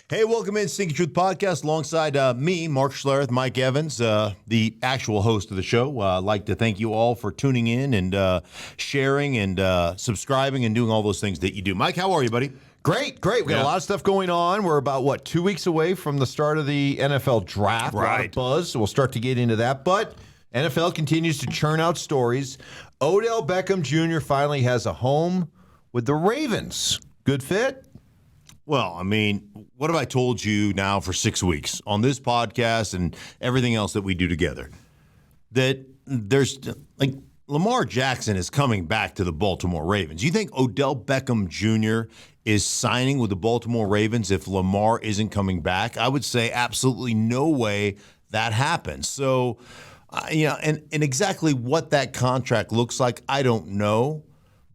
Hey, welcome in Stinkin Truth Podcast alongside me, Mark Schlereth, Mike Evans, the actual host of the show. I'd like to thank you all for tuning in and sharing and subscribing and doing all those things that you do. Mike, how are you, buddy? Great. We got a lot of stuff going on. We're about, 2 weeks away from the start of the NFL draft. Right. A lot of buzz, so we'll start to get into that. But NFL continues to churn out stories. Odell Beckham Jr. finally has a home with the Ravens. Good fit? Well, I mean, what have I told you now for 6 weeks on this podcast and everything else that we do together? That there's, like, Lamar Jackson is coming back to the Baltimore Ravens. You think Odell Beckham Jr. is signing with the Baltimore Ravens if Lamar isn't coming back? I would say absolutely no way that happens. So, and exactly what that contract looks like, I don't know.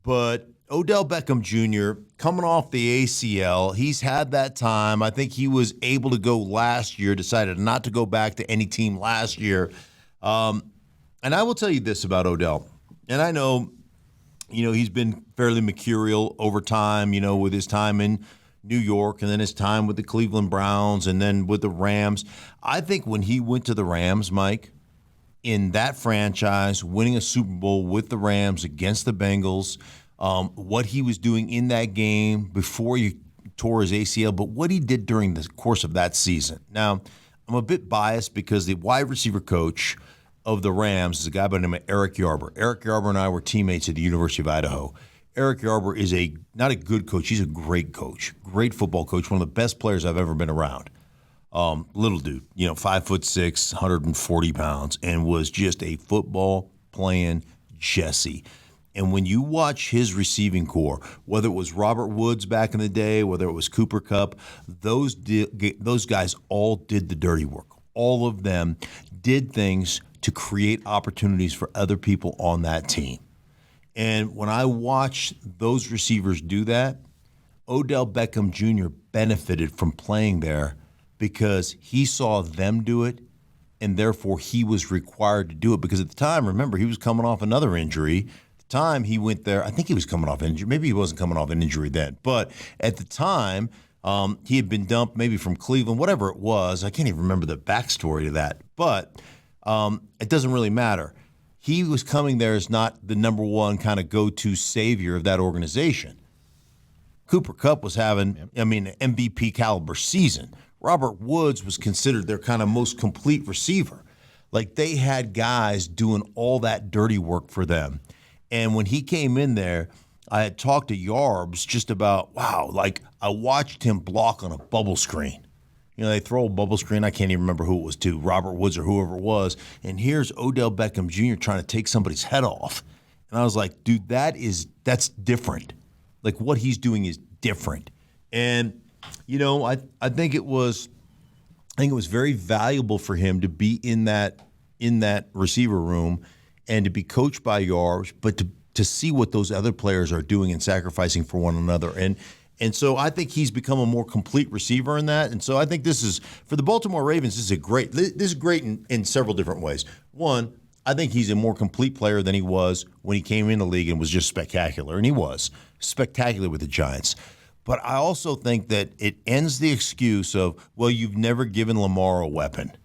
But Odell Beckham Jr. coming off the ACL, he's had that time. I think he was able to go last year, decided not to go back to any team last year. And I will tell you this about Odell. And I know, he's been fairly mercurial over time, with his time in New York and then his time with the Cleveland Browns and then with the Rams. I think when he went to the Rams, Mike, in that franchise, winning a Super Bowl with the Rams against the Bengals, what he was doing in that game before he tore his ACL, but what he did during the course of that season. Now, I'm a bit biased because the wide receiver coach of the Rams is a guy by the name of Eric Yarber. Eric Yarber and I were teammates at the University of Idaho. Eric Yarber is not a good coach. He's a great coach, great football coach, one of the best players I've ever been around. Little dude, 5'6", 140 pounds, and was just a football playing Jesse. And when you watch his receiving core, whether it was Robert Woods back in the day, whether it was Cooper Kupp, those guys all did the dirty work. All of them did things to create opportunities for other people on that team. And when I watch those receivers do that, Odell Beckham Jr. benefited from playing there because he saw them do it, and therefore he was required to do it. Because at the time, remember, he was coming off another injury. Time he went there, I think he was coming off injury. Maybe he wasn't coming off an injury then. But at the time, he had been dumped maybe from Cleveland, whatever it was. I can't even remember the backstory to that. But it doesn't really matter. He was coming there as not the number one kind of go-to savior of that organization. Cooper Kupp was having, an MVP caliber season. Robert Woods was considered their kind of most complete receiver. Like, they had guys doing all that dirty work for them. And when he came in there, I had talked to Yarbs just about, wow, like I watched him block on a bubble screen. They throw a bubble screen. I can't even remember who it was to, Robert Woods or whoever it was. And here's Odell Beckham Jr. trying to take somebody's head off. And I was like, dude, that's different. Like, what he's doing is different. And, I think it was very valuable for him to be in that receiver room and to be coached by Yarbs, but to see what those other players are doing and sacrificing for one another. And so I think he's become a more complete receiver in that. And so I think this is, for the Baltimore Ravens, this is great in several different ways. One, I think he's a more complete player than he was when he came in the league and was just spectacular. And he was spectacular with the Giants. But I also think that it ends the excuse of, well, you've never given Lamar a weapon.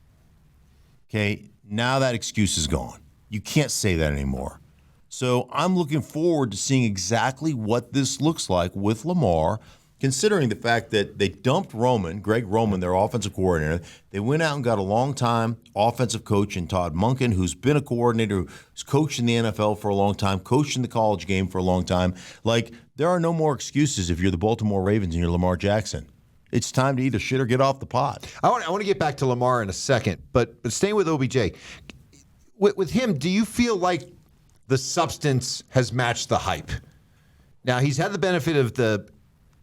Okay, now that excuse is gone. You can't say that anymore. So I'm looking forward to seeing exactly what this looks like with Lamar, considering the fact that they dumped Greg Roman, their offensive coordinator. They went out and got a long-time offensive coach in Todd Monken, who's been a coordinator, who's coached in the NFL for a long time, coached in the college game for a long time. Like, there are no more excuses if you're the Baltimore Ravens and you're Lamar Jackson. It's time to either shit or get off the pot. I want to get back to Lamar in a second, but staying with OBJ. With him, do you feel like the substance has matched the hype? Now, he's had the benefit of the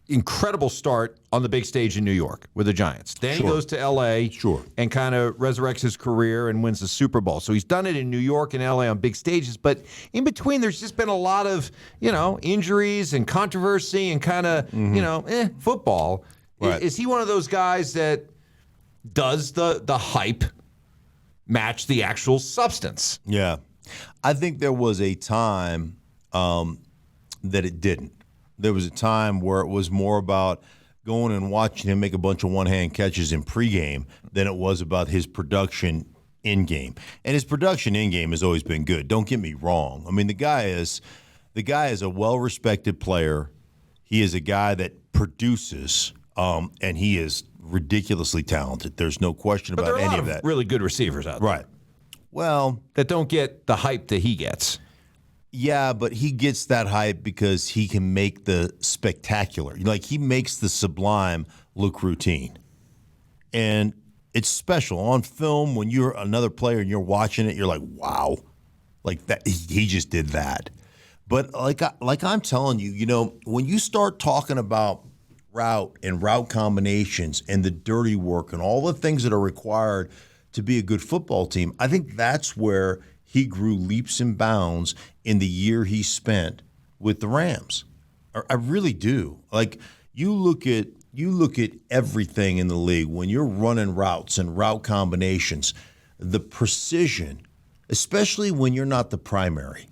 incredible start on the big stage in New York with the Giants. Then he goes to L.A. And kind of resurrects his career and wins the Super Bowl. So he's done it in New York and L.A. on big stages. But in between, there's just been a lot of, injuries and controversy and kind of, football. Right. Is he one of those guys that does the hype match the actual substance? Yeah. I think there was a time that it didn't. There was a time where it was more about going and watching him make a bunch of one-hand catches in pregame than it was about his production in-game. And his production in-game has always been good. Don't get me wrong. I mean, the guy is a well-respected player. He is a guy that produces, and he is ridiculously talented. There's no question about any of that. Really good receivers out there. Right. Well, that don't get the hype that he gets. Yeah, but he gets that hype because he can make the spectacular. Like, he makes the sublime look routine. And it's special. On film, when you're another player and you're watching it, you're like, wow. Like, that he just did that. But like I'm telling you, when you start talking about route and route combinations and the dirty work and all the things that are required to be a good football team, I think that's where he grew leaps and bounds in the year he spent with the Rams. I really do. Like, you look at everything in the league when you're running routes and route combinations, the precision, especially when you're not the primary.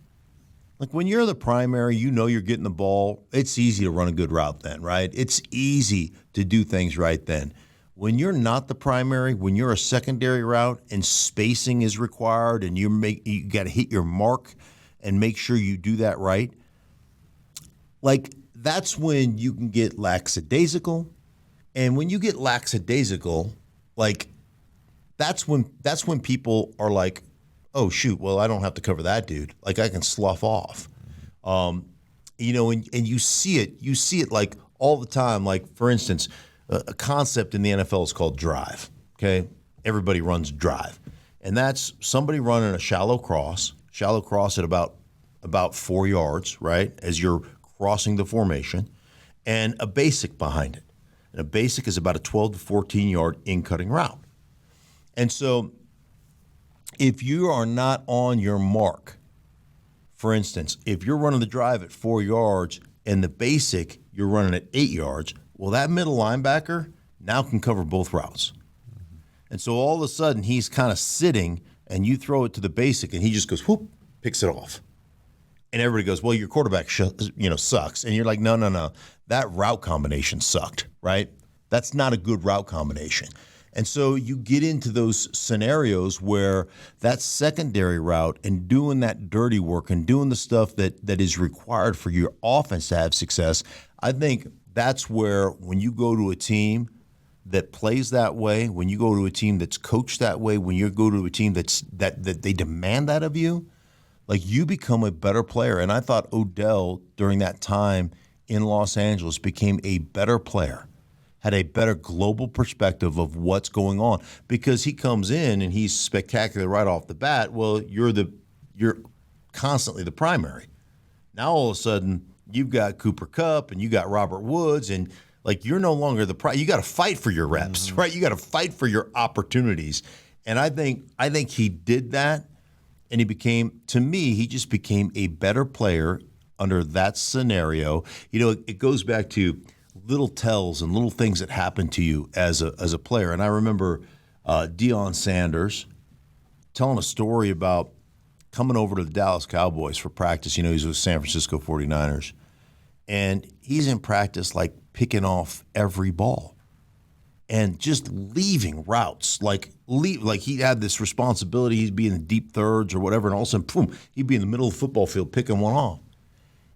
Like, when you're the primary, you're getting the ball. It's easy to run a good route then, right? It's easy to do things right then. When you're not the primary, when you're a secondary route and spacing is required and you got to hit your mark and make sure you do that right, like, that's when you can get lackadaisical. And when you get lackadaisical, like, that's when people are like, oh, shoot, well, I don't have to cover that dude. Like, I can slough off. And you see it like all the time. Like, for instance, a concept in the NFL is called drive, okay? Everybody runs drive. And that's somebody running a shallow cross at about 4 yards, right, as you're crossing the formation, and a basic behind it. And a basic is about a 12 to 14-yard in-cutting route. And so if you are not on your mark, for instance, if you're running the drive at 4 yards and the basic you're running at 8 yards, well, that middle linebacker now can cover both routes. And so all of a sudden he's kind of sitting and you throw it to the basic and he just goes, whoop, picks it off. And everybody goes, well, your quarterback sucks. And you're like, no. That route combination sucked, right? That's not a good route combination. And so you get into those scenarios where that secondary route and doing that dirty work and doing the stuff that is required for your offense to have success, I think that's where when you go to a team that plays that way, when you go to a team that's coached that way, when you go to a team that they demand that of you, like, you become a better player. And I thought Odell during that time in Los Angeles became a better player, had a better global perspective of what's going on, because he comes in and he's spectacular right off the bat. Well, you're constantly the primary. Now all of a sudden you've got Cooper Kupp and you got Robert Woods, and like, you're no longer the you got to fight for your reps, right? You got to fight for your opportunities. And I think he did that, and he just became a better player under that scenario. It goes back to little tells and little things that happen to you as a player. And I remember Deion Sanders telling a story about coming over to the Dallas Cowboys for practice. He's with San Francisco 49ers. And he's in practice, like, picking off every ball and just leaving routes. Like he had this responsibility. He'd be in the deep thirds or whatever, and all of a sudden, boom, he'd be in the middle of the football field picking one off.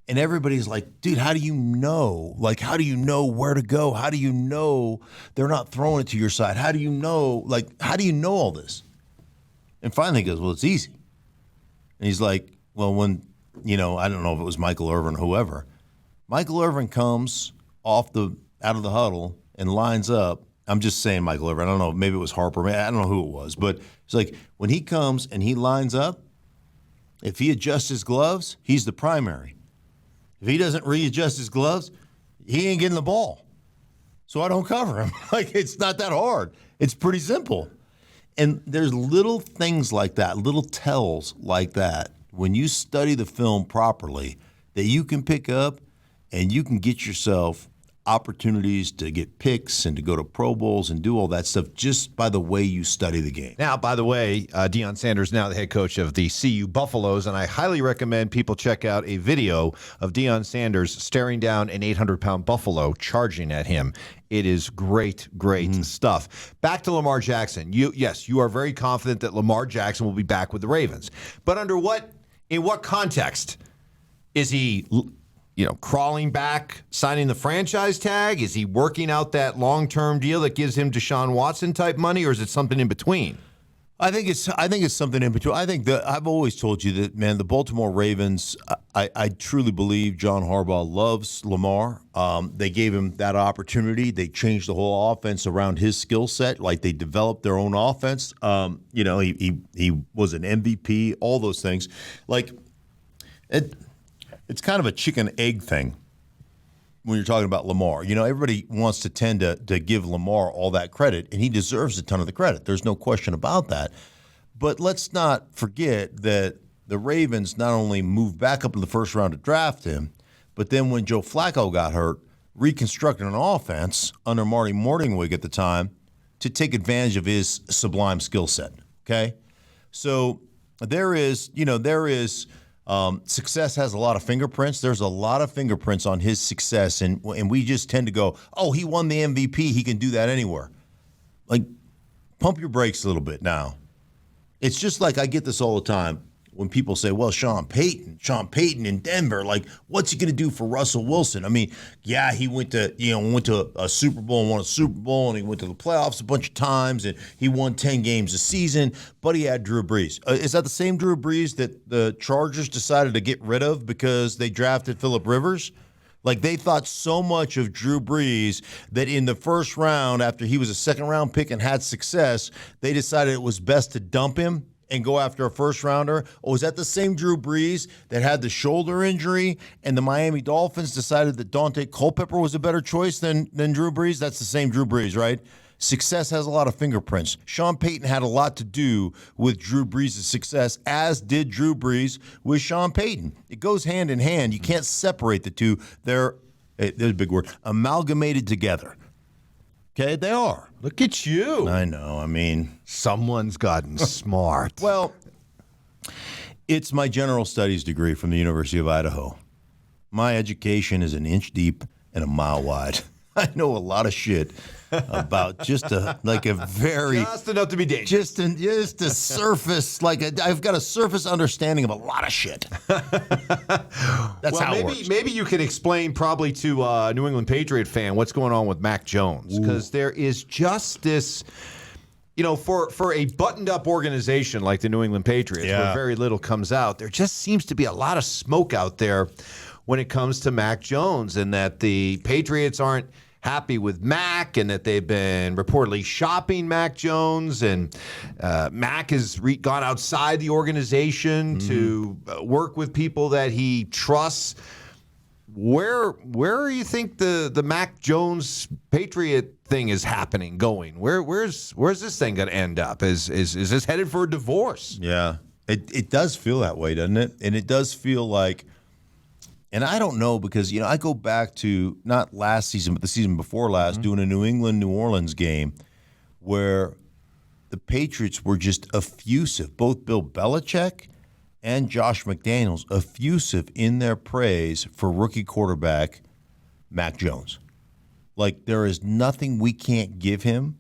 And everybody's like, dude, how do you know? Like, how do you know where to go? How do you know they're not throwing it to your side? How do you know all this? And finally he goes, well, it's easy. And he's like, well, when, I don't know if it was Michael Irvin or whoever. Michael Irvin comes out of the huddle and lines up. I'm just saying Michael Irvin. I don't know. Maybe it was Harper. I don't know who it was. But it's like, when he comes and he lines up, if he adjusts his gloves, he's the primary. If he doesn't readjust his gloves, he ain't getting the ball. So I don't cover him. Like, it's not that hard. It's pretty simple. And there's little things like that, little tells like that, when you study the film properly, that you can pick up and you can get yourself opportunities to get picks and to go to Pro Bowls and do all that stuff just by the way you study the game. Now, by the way, Deion Sanders now the head coach of the CU Buffaloes, and I highly recommend people check out a video of Deion Sanders staring down an 800-pound buffalo charging at him. It is great stuff. Back to Lamar Jackson. You are very confident that Lamar Jackson will be back with the Ravens. But in what context? Is he crawling back, signing the franchise tag? Is he working out that long-term deal that gives him Deshaun Watson type money, or is it something in between? I think it's something in between. I think that I've always told you that, man, the Baltimore Ravens, I truly believe John Harbaugh loves Lamar. They gave him that opportunity. They changed the whole offense around his skill set. Like, they developed their own offense. He was an MVP, all those things. Like, it's kind of a chicken egg thing when you're talking about Lamar. Everybody wants to tend to give Lamar all that credit, and he deserves a ton of the credit. There's no question about that. But let's not forget that the Ravens not only moved back up in the first round to draft him, but then when Joe Flacco got hurt, reconstructed an offense under Marty Morningwig at the time to take advantage of his sublime skill set. Okay? So there is success has a lot of fingerprints. There's a lot of fingerprints on his success, and we just tend to go, oh, he won the MVP. He can do that anywhere. Like, pump your brakes a little bit now. It's just like I get this all the time when people say, well, Sean Payton in Denver, like, what's he going to do for Russell Wilson? I mean, yeah, he went to a Super Bowl and won a Super Bowl, and he went to the playoffs a bunch of times, and he won 10 games a season, but he had Drew Brees. Is that the same Drew Brees that the Chargers decided to get rid of because they drafted Phillip Rivers? Like, they thought so much of Drew Brees that in the first round, after he was a second-round pick and had success, they decided it was best to dump him and go after a first-rounder. Oh, is that the same Drew Brees that had the shoulder injury and the Miami Dolphins decided that Dante Culpepper was a better choice than Drew Brees? That's the same Drew Brees, right? Success has a lot of fingerprints. Sean Payton had a lot to do with Drew Brees' success, as did Drew Brees with Sean Payton. It goes hand in hand. You can't separate the two. There's a big word, amalgamated together. Okay, they are. Look at you. I know. I mean, someone's gotten smart. Well, it's my general studies degree from the University of Idaho. My education is an inch deep and a mile wide. I know a lot of shit about just enough to be dangerous. Just a surface, I've got a surface understanding of a lot of shit. That's how it works. Maybe you can explain probably to a New England Patriot fan what's going on with Mac Jones, because there is just this, for a buttoned-up organization like the New England Patriots, where very little comes out, there just seems to be a lot of smoke out there when it comes to Mac Jones, and that the Patriots aren't happy with Mac, and that they've been reportedly shopping Mac Jones, and Mac has gone outside the organization to work with people that he trusts. Where do you think the Mac Jones Patriot thing is going? Where's this thing going to end up? Is this headed for a divorce? Yeah, it does feel that way, doesn't it? And it does feel like. And I don't know, because, I go back to not last season, but the season before last, doing a New England-New Orleans game where the Patriots were just effusive, both Bill Belichick and Josh McDaniels, effusive in their praise for rookie quarterback Mac Jones. Like, there is nothing we can't give him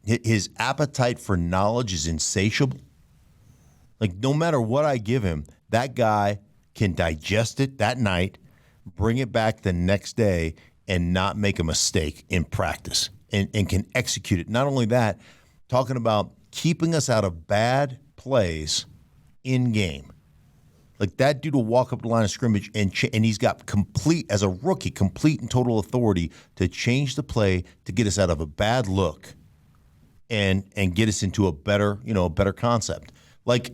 his appetite for knowledge is insatiable. Like, no matter what I give him, that guy can digest it that night, bring it back the next day, and not make a mistake in practice, and can execute it. Not only that, talking about keeping us out of bad plays in game. Like, that dude will walk up the line of scrimmage and he's got complete and total authority to change the play to get us out of a bad look and get us into a better concept. Like,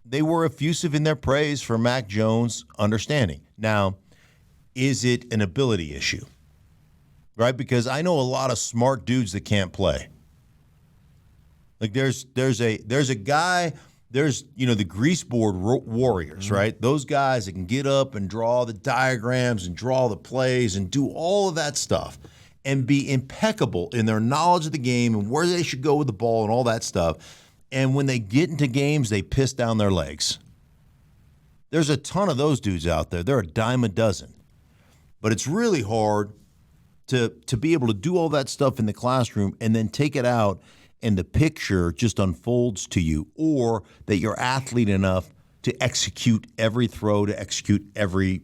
they were effusive in their praise for Mac Jones' understanding. Now, is it an ability issue? Right? Because I know a lot of smart dudes that can't play. Like, there's a guy there's, the grease board warriors, right? Those guys that can get up and draw the diagrams and draw the plays and do all of that stuff and be impeccable in their knowledge of the game and where they should go with the ball and all that stuff. And when they get into games, they piss down their legs. There's a ton of those dudes out there. They're a dime a dozen. But it's really hard to be able to do all that stuff in the classroom and then take it out and the picture just unfolds to you, or that you're athlete enough to execute every throw, to execute every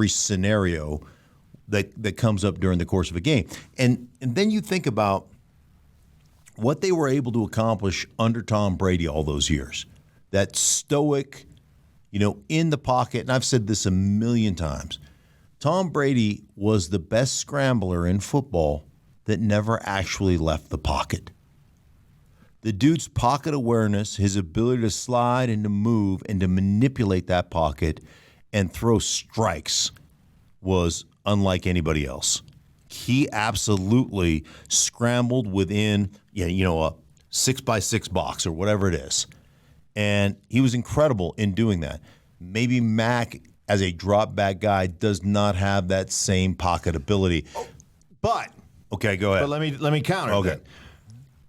scenario that comes up during the course of a game. And then you think about what they were able to accomplish under Tom Brady all those years. That stoic, in the pocket, and I've said this a million times, Tom Brady was the best scrambler in football that never actually left the pocket. The dude's pocket awareness, his ability to slide and to move and to manipulate that pocket and throw strikes was unlike anybody else. He absolutely scrambled within, a 6x6 box or whatever it is. And he was incredible in doing that. Maybe Mac, as a drop back guy, does not have that same pocket ability. But okay, go ahead. But let me counter that.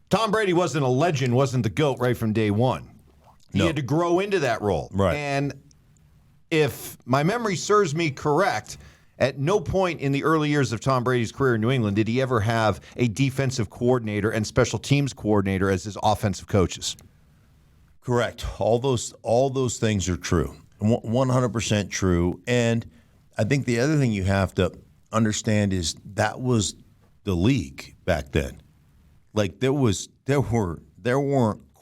Tom Brady wasn't a legend, wasn't the GOAT right from day one. He had to grow into that role. Right. And if my memory serves me correct, at no point in the early years of Tom Brady's career in New England did he ever have a defensive coordinator and special teams coordinator as his offensive coaches. Correct. All those things are true. 100% true. And I think the other thing you have to understand is that was the league back then. Like there weren't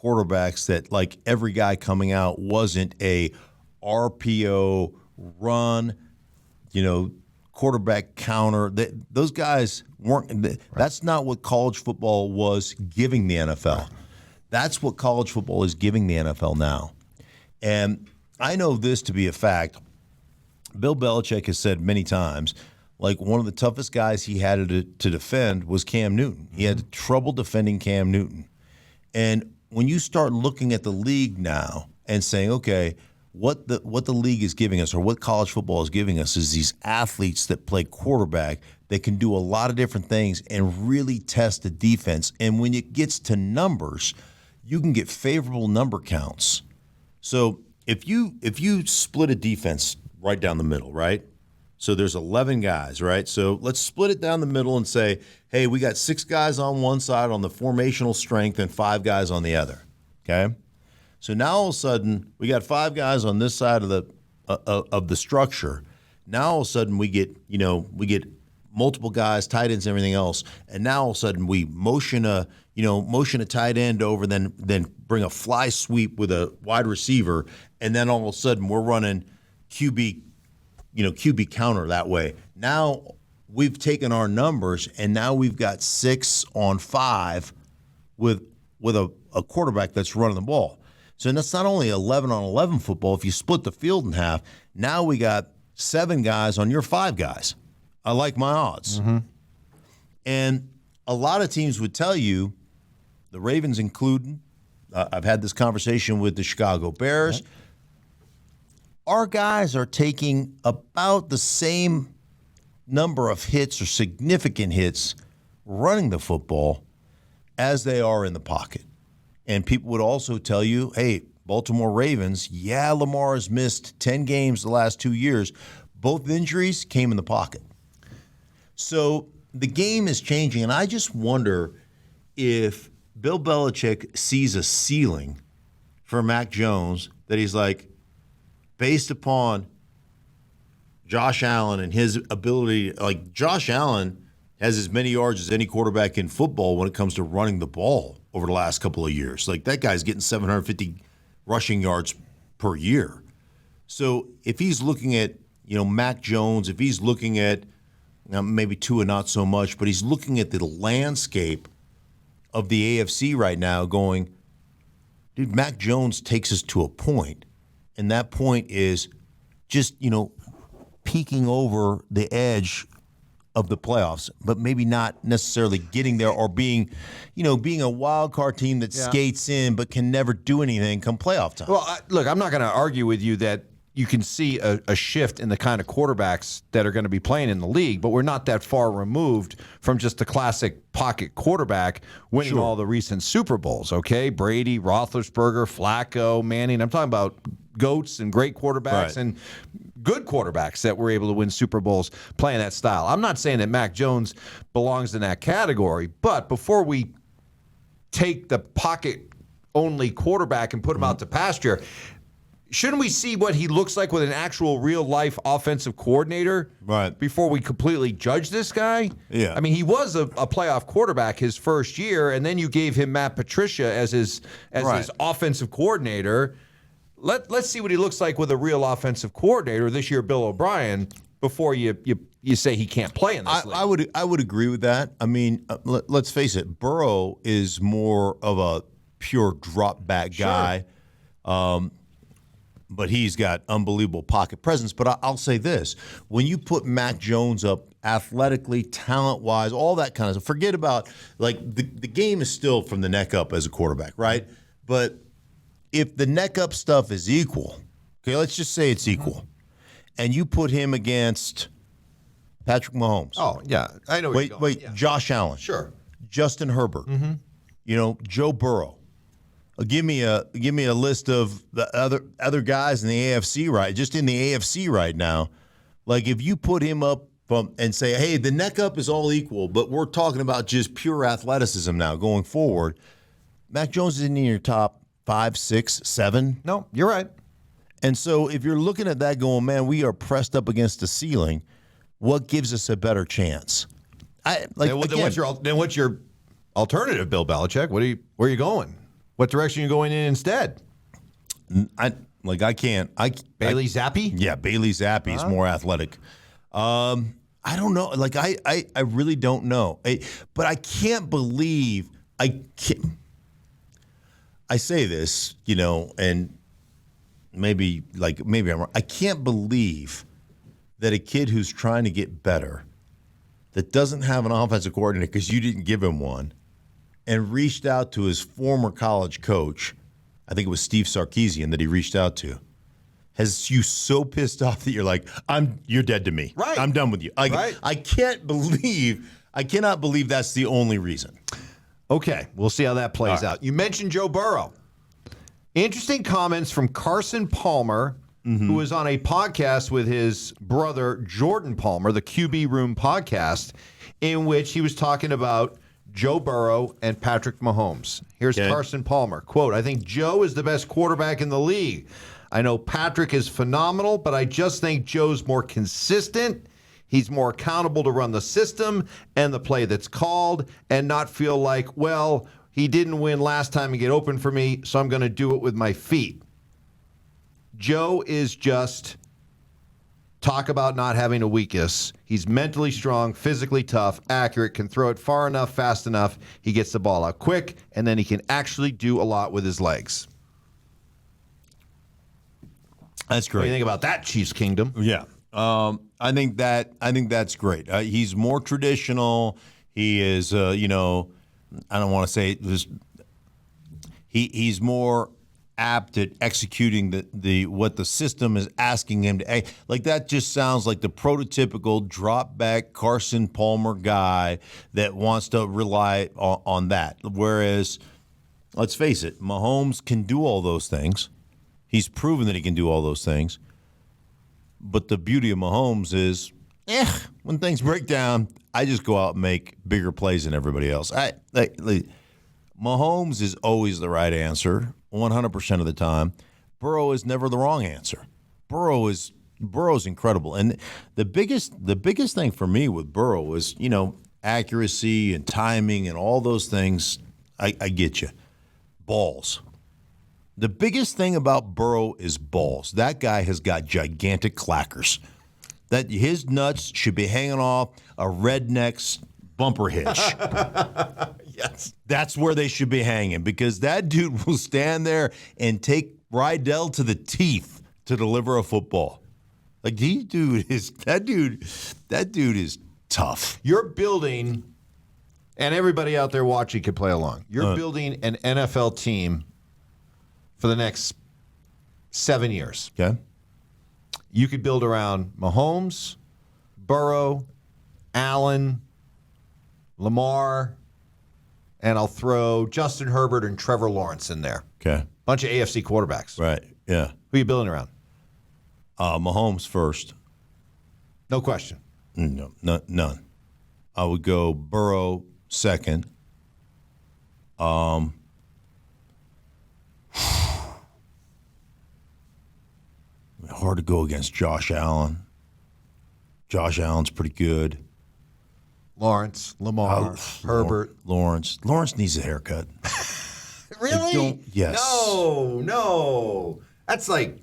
quarterbacks that, like, every guy coming out wasn't a RPO run, quarterback counter. Those guys weren't. That's not what college football was giving the NFL. That's what college football is giving the NFL now. And I know this to be a fact. Bill Belichick has said many times, like, one of the toughest guys he had to defend was Cam Newton. He had trouble defending Cam Newton. And when you start looking at the league now and saying, okay, what the league is giving us, or what college football is giving us, is these athletes that play quarterback that can do a lot of different things and really test the defense. And when it gets to numbers, you can get favorable number counts. So if you split a defense right down the middle, right? So there's 11 guys, right? So let's split it down the middle and say, hey, we got 6 guys on one side on the formational strength and 5 guys on the other, okay? So now all of a sudden we got 5 guys on this side of the structure. Now all of a sudden we get multiple guys, tight ends, and everything else, and now all of a sudden we motion a tight end over, then bring a fly sweep with a wide receiver, and then all of a sudden we're running QB counter that way. Now we've taken our numbers, and now we've got 6 on 5 with a quarterback that's running the ball. So that's not only 11 on 11 football. If you split the field in half, now we got 7 guys on your 5 guys. I like my odds. Mm-hmm. And a lot of teams would tell you, the Ravens included, I've had this conversation with the Chicago Bears. Right. Our guys are taking about the same number of hits or significant hits running the football as they are in the pocket. And people would also tell you, hey, Baltimore Ravens, Lamar has missed 10 games the last 2 years. Both injuries came in the pocket. So the game is changing, and I just wonder if Bill Belichick sees a ceiling for Mac Jones that he's like, based upon Josh Allen and his ability, like, Josh Allen has as many yards as any quarterback in football when it comes to running the ball over the last couple of years. Like, that guy's getting 750 rushing yards per year. So if he's looking at, Mac Jones, if he's looking at, maybe Tua not so much, but he's looking at the landscape of the AFC right now going, dude, Mac Jones takes us to a point. And that point is just, peeking over the edge of the playoffs, but maybe not necessarily getting there or being a wild card team that skates in but can never do anything come playoff time. Well, look, I'm not going to argue with you that you can see a shift in the kind of quarterbacks that are going to be playing in the league, but we're not that far removed from just the classic pocket quarterback winning all the recent Super Bowls, okay? Brady, Roethlisberger, Flacco, Manning. I'm talking about GOATs and great quarterbacks and good quarterbacks that were able to win Super Bowls playing that style. I'm not saying that Mac Jones belongs in that category, but before we take the pocket-only quarterback and put him out to pasture, shouldn't we see what he looks like with an actual real-life offensive coordinator before we completely judge this guy? Yeah. I mean, he was a playoff quarterback his first year, and then you gave him Matt Patricia as his offensive coordinator. Let's see what he looks like with a real offensive coordinator this year, Bill O'Brien, before you say he can't play in this league. I would agree with that. I mean, let's face it, Burrow is more of a pure drop-back guy. But he's got unbelievable pocket presence. But I'll say this. When you put Mac Jones up athletically, talent-wise, all that kind of stuff, forget about, like, the game is still from the neck up as a quarterback, right? But if the neck up stuff is equal, okay, let's just say it's equal, and you put him against Patrick Mahomes. Oh, yeah. I know where you're going. Yeah. Josh Allen. Sure. Justin Herbert. Joe Burrow. Give me a list of the other guys in the AFC in the AFC right now. Like, if you put him up and say, hey, the neck up is all equal, but we're talking about just pure athleticism now going forward, Mac Jones is in your top 5, 6, 7. No, you're right. And so if you're looking at that going, man, we are pressed up against the ceiling, what gives us a better chance? Then what's your alternative, Bill Belichick? Where are you going? What direction are you going in instead? I can't. Bailey Zappi? Yeah, Bailey Zappi is more athletic. I don't know. Like, I really don't know. But I can't believe I say this, and maybe I'm wrong. I can't believe that a kid who's trying to get better, that doesn't have an offensive coordinator because you didn't give him one, and reached out to his former college coach, I think it was Steve Sarkisian that he reached out to, has you so pissed off that you're like, you're dead to me. Right. I'm done with you. I cannot believe that's the only reason. Okay, we'll see how that plays out. You mentioned Joe Burrow. Interesting comments from Carson Palmer, who was on a podcast with his brother Jordan Palmer, the QB Room podcast, in which he was talking about Joe Burrow and Patrick Mahomes. Here's Carson Palmer. Quote, I think Joe is the best quarterback in the league. I know Patrick is phenomenal, but I just think Joe's more consistent. He's more accountable to run the system and the play that's called and not feel like, well, he didn't win last time and get open for me, so I'm going to do it with my feet. Joe is just talk about not having a weakness. He's mentally strong, physically tough, accurate, can throw it far enough, fast enough. He gets the ball out quick, and then he can actually do a lot with his legs. That's great. What do you think about that, Chiefs Kingdom? Yeah. I think that's great. He's more traditional. He is, I don't want to say this. He's more apt at executing the what the system is asking him to. Like, that just sounds like the prototypical drop back Carson Palmer guy that wants to rely on that. Whereas, let's face it, Mahomes can do all those things. He's proven that he can do all those things. But the beauty of Mahomes is, when things break down, I just go out and make bigger plays than everybody else. Mahomes is always the right answer, 100% of the time. Burrow is never the wrong answer. Burrow's incredible. And the biggest thing for me with Burrow is, accuracy and timing and all those things. I get you. Balls. The biggest thing about Burrow is balls. That guy has got gigantic clackers. That his nuts should be hanging off a redneck's bumper hitch. Yes. That's where they should be hanging, because that dude will stand there and take Rydell to the teeth to deliver a football. Like, that dude is tough. You're building, and everybody out there watching can play along. You're building an NFL team for the next 7 years. Okay. You could build around Mahomes, Burrow, Allen, Lamar, and I'll throw Justin Herbert and Trevor Lawrence in there. Okay. Bunch of AFC quarterbacks. Right. Yeah. Who are you building around? Mahomes first. No question. No, none. I would go Burrow second. Hard to go against Josh Allen. Josh Allen's pretty good. Lawrence, Lamar, Herbert. Lawrence needs a haircut. Really? Yes. No. That's like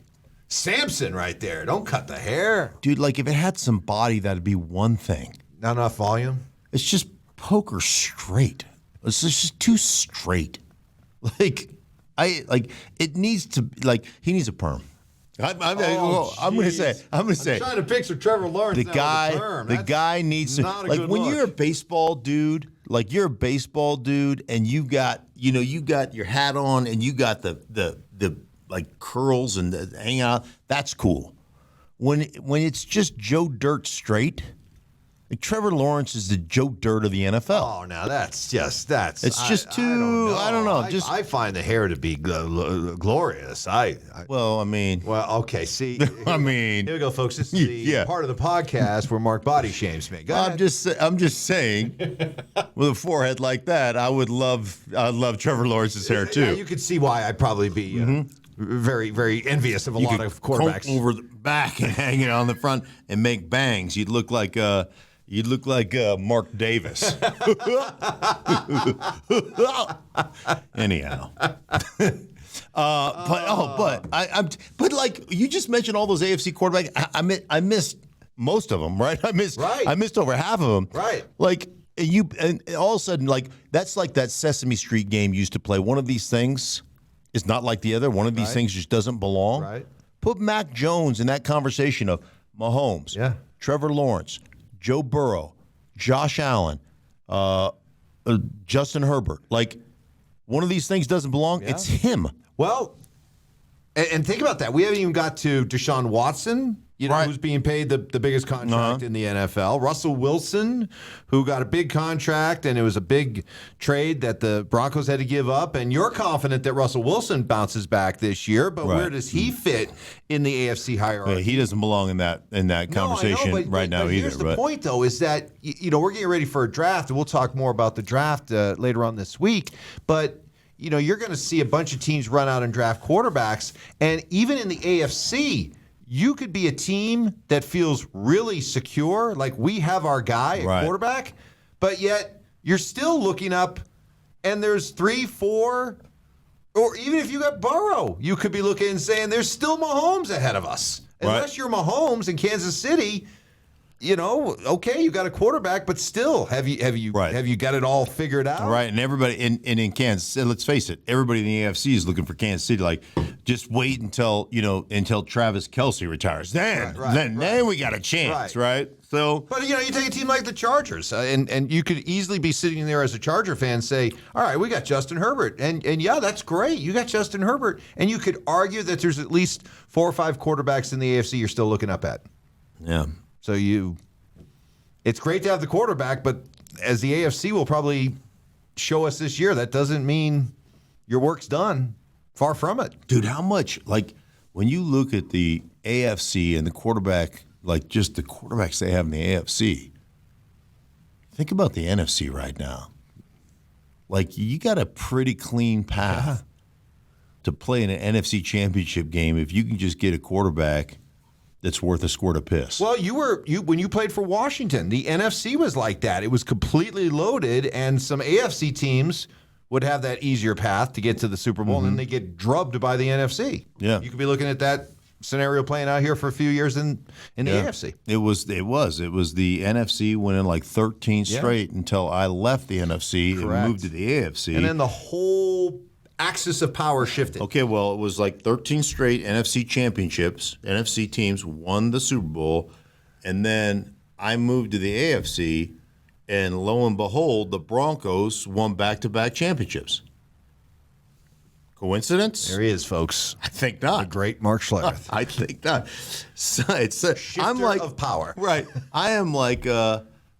Samson right there. Don't cut the hair. Dude, like if it had some body, that'd be one thing. Not enough volume? It's just poker straight. It's just too straight. It needs to he needs a perm. I'm gonna say. I'm trying to picture Trevor Lawrence. The guy needs to, when you're a baseball dude, and you got your hat on and you got the curls and the hang out. That's cool. When it's just Joe Dirt straight. Trevor Lawrence is the Joe Dirt of the NFL. Oh, now that's too. I don't know. I find the hair to be glorious. Okay. See, I mean, here we go, folks. This is the part of the podcast where Mark body shames me. Go ahead. I'm just saying, with a forehead like that, I'd love Trevor Lawrence's hair too. Yeah, you could see why I'd probably be very, very envious of a lot of quarterbacks. Comb over the back and hang it on the front and make bangs. You'd look like Mark Davis. Anyhow, but like you just mentioned all those AFC quarterbacks. I missed most of them, right? I missed over half of them, right? And all of a sudden, that's like that Sesame Street game you used to play. One of these things is not like the other. One of these things just doesn't belong. Right. Put Mac Jones in that conversation of Mahomes, Trevor Lawrence, Joe Burrow, Josh Allen, Justin Herbert. One of these things doesn't belong. Yeah. It's him. Well, and think about that. We haven't even got to Deshaun Watson, who's being paid the biggest contract in the NFL. Russell Wilson, who got a big contract, and it was a big trade that the Broncos had to give up. And you're confident that Russell Wilson bounces back this year, but where does he fit in the AFC hierarchy? Well, he doesn't belong in that conversation right now either. Here's the point, though, is that we're getting ready for a draft, and we'll talk more about the draft later on this week. But you're going to see a bunch of teams run out and draft quarterbacks, and even in the AFC. You could be a team that feels really secure, like we have our guy at quarterback, but yet you're still looking up and there's 3, 4, or even if you got Burrow, you could be looking and saying there's still Mahomes ahead of us. Unless you're Mahomes in Kansas City, okay, you got a quarterback, but still, have you got it all figured out? Right, and everybody in Kansas, let's face it, everybody in the AFC is looking for Kansas City. Just wait until Travis Kelce retires. Then we got a chance, right? So, but you take a team like the Chargers, and you could easily be sitting there as a Charger fan, and say, all right, we got Justin Herbert, and that's great. You got Justin Herbert, and you could argue that there's at least 4 or 5 quarterbacks in the AFC you're still looking up at. Yeah. So it's great to have the quarterback, but as the AFC will probably show us this year, that doesn't mean your work's done. Far from it. Dude, how much, when you look at the AFC and the quarterback, just the quarterbacks they have in the AFC, think about the NFC right now. You got a pretty clean path to play in an NFC championship game if you can just get a quarterback that's worth a squirt of piss. Well, when you played for Washington, the NFC was like that. It was completely loaded, and some AFC teams would have that easier path to get to the Super Bowl, and then they get drubbed by the NFC. Yeah, you could be looking at that scenario playing out here for a few years in the AFC. It was the NFC winning 13 straight until I left the NFC and moved to the AFC, and then the whole axis of power shifted. Okay, well, it was 13 straight NFC championships. NFC teams won the Super Bowl, and then I moved to the AFC, and lo and behold, the Broncos won back-to-back championships. Coincidence? There he is, folks. I think not. The great Mark Schlereth. I think not. So I'm Shifter of power. Right. I am like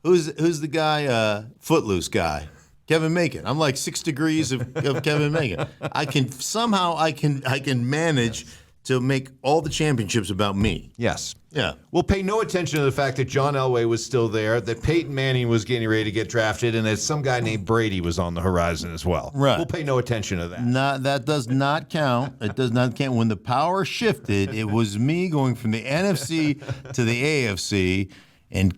who's the guy? Footloose guy. Kevin Macon. I'm like 6 degrees of Kevin Macon. I can manage to make all the championships about me. Yes. Yeah. We'll pay no attention to the fact that John Elway was still there, that Peyton Manning was getting ready to get drafted, and that some guy named Brady was on the horizon as well. Right. We'll pay no attention to that. That does not count. It does not count. When the power shifted, it was me going from the NFC to the AFC, and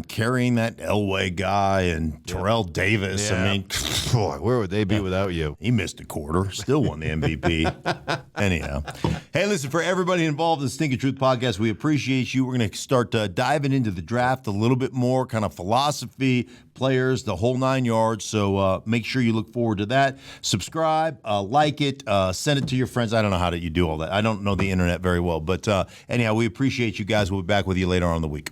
carrying that Elway guy and Terrell Davis. Yeah. I mean, boy, where would they be without you? he missed a quarter, still won the MVP. Anyhow, hey, listen, for everybody involved in the Stinkin' Truth podcast, we appreciate you. We're going to start diving into the draft a little bit more, kind of philosophy, players, the whole 9 yards. So make sure you look forward to that. Subscribe, like it, send it to your friends. I don't know how you do all that. I don't know the internet very well. But anyhow, we appreciate you guys. We'll be back with you later on in the week.